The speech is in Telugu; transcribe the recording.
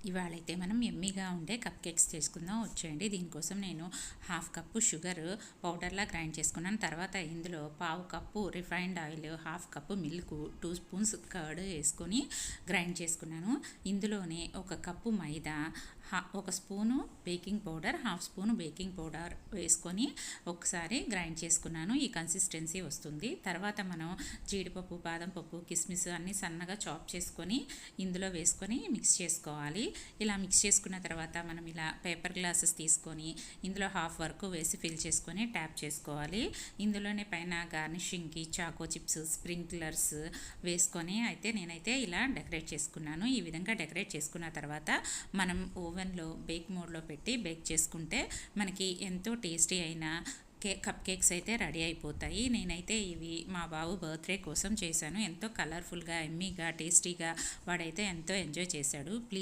ఇవాళైతే మనం ఎమ్మీగా ఉండే కప్ కేక్స్ చేసుకుందాం వచ్చేయండి. దీనికోసం నేను హాఫ్ కప్పు షుగర్ పౌడర్లా గ్రైండ్ చేసుకున్నాను. తర్వాత ఇందులో పావు cup refined oil, half cup milk, 2 spoons curd వేసుకొని గ్రైండ్ చేసుకున్నాను. ఇందులోనే ఒక కప్పు మైదా, ఒక spoon baking powder, half spoon baking powder వేసుకొని ఒకసారి గ్రైండ్ చేసుకున్నాను. ఈ కన్సిస్టెన్సీ వస్తుంది. తర్వాత మనం జీడిపప్పు, బాదం పప్పు, కిస్మిస్ అన్నీ సన్నగా చాప్ చేసుకొని ఇందులో వేసుకొని మిక్స్ చేసుకోవాలి. ఇలా మిక్స్ చేసుకున్న తర్వాత మనం ఇలా పేపర్ గ్లాసెస్ తీసుకొని ఇందులో హాఫ్ వరకు వేసి ఫిల్ చేసుకొని ట్యాప్ చేసుకోవాలి. ఇందులోనే పైన గార్నిషింగ్కి చాకో చిప్స్, స్ప్రింక్లర్స్ వేసుకొని నేనైతే ఇలా డెకరేట్ చేసుకున్నాను. ఈ విధంగా డెకరేట్ చేసుకున్న తర్వాత మనం ఓవెన్లో బేక్ మోడ్లో పెట్టి బేక్ చేసుకుంటే మనకి ఎంతో టేస్టీ అయిన కప్ కేక్స్ అయితే రెడీ అయిపోతాయి. నేనైతే ఇవి మా బాబు బర్త్డే కోసం చేశాను. ఎంతో కలర్ఫుల్గా, ఎమ్మీగా, టేస్టీగా వాడైతే ఎంతో ఎంజాయ్ చేశాడు. ప్లీజ్